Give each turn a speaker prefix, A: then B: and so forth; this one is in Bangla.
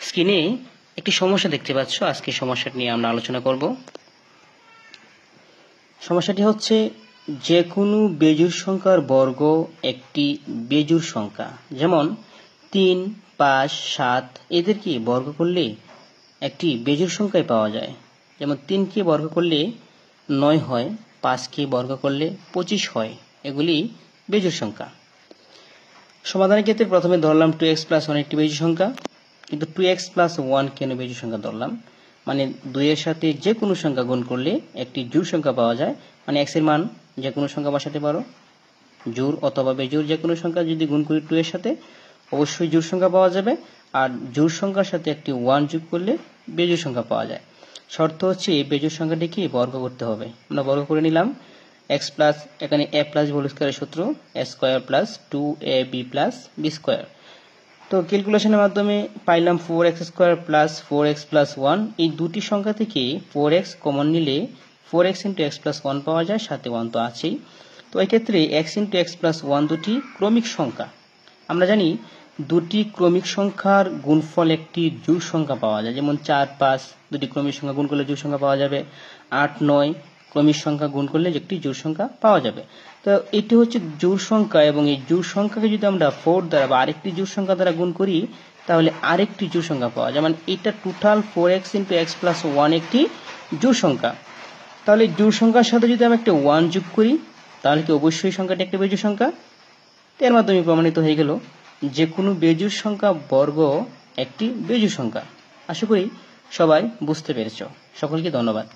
A: স্ক্রিনে একটি সমস্যা দেখতে পাচ্ছ। আজকে সমস্যাটি নিয়ে আমরা আলোচনা করব। সমস্যাটি হচ্ছে যে কোনো বেজোড় সংখ্যার বর্গ একটি বেজোড় সংখ্যা, যেমন 3, 5, 7 এদেরকে বর্গ করলে একটি বেজোড় সংখ্যায় পাওয়া যায়। যেমন 3কে বর্গ করলে 9 হয়, 5কে বর্গ করলে 25 হয়। এগুলি বেজোড় সংখ্যা। সমাধানের ক্ষেত্রে প্রথমে ধরলাম 2x + 1 একটি বেজোড় সংখ্যা, কিন্তু 2x + 1 কেন বেজোড় সংখ্যা ধরলাম? মানে 2 এর সাথে যে কোনো সংখ্যা গুণ করলে একটি জোড় সংখ্যা পাওয়া যায়। মানে x এর মান যে কোনো সংখ্যা বসাতে পারো, জোড় অথবা বেজোড় যে কোনো সংখ্যা যদি গুণ করি 2 এর সাথে, অবশ্যই জোড় সংখ্যা পাওয়া যাবে। আর জোড় সংখ্যার সাথে একটি 1 যোগ করলে বেজোড় সংখ্যা পাওয়া যায়। শর্ত হচ্ছে এই বেজোড় সংখ্যাটিকে বর্গ করতে হবে। আমরা বর্গ করে নিলাম। x প্লাস এখানে a প্লাস হোল স্কয়ারের সূত্র a square plus 2ab plus b square. তো ক্যালকুলেশনের মাধ্যমে পাইলাম 4x square plus 4x plus 1। এই দুটি সংখ্যা থেকে 4x কমন নিলে 4x × x প্লাস 1 পাওয়া যায়, সাথে 1 তো আছেই। তো এই ক্ষেত্রে x × x প্লাস 1 দুটি ক্রমিক সংখ্যা। আমরা জানি দুটি ক্রমিক সংখ্যার গুণফল একটি জোড় সংখ্যা পাওয়া যায়। যেমন 4, 5 দুটি ক্রমিক সংখ্যা গুণ করলে জোড় সংখ্যা পাওয়া যাবে। 8, 9 ক্রমিক সংখ্যা গুণ করলে একটি জোড় সংখ্যা পাওয়া যাবে। তো এটি হচ্ছে জোড় সংখ্যা, এবং এই জোড় সংখ্যাকে যদি আমরা 4 দ্বারা বা আরেকটি জোড় সংখ্যা দ্বারা গুণ করি তাহলে আরেকটি জোড় সংখ্যা পাওয়া যায়। মানে এটা টোটাল 4x × x প্লাস 1 একটি জোড় সংখ্যা। তাহলে জোড় সংখ্যার সাথে যদি আমরা একটা 1 যোগ করি তাহলে কি অবশ্যই সংখ্যাটি একটি বেজোড় সংখ্যা? এর মাধ্যমে প্রমাণিত হয়ে গেল যে কোনো বেজোড় সংখ্যা বর্গ একটি বেজোড় সংখ্যা। আশা করি সবাই বুঝতে পেরেছ। সকলকে ধন্যবাদ।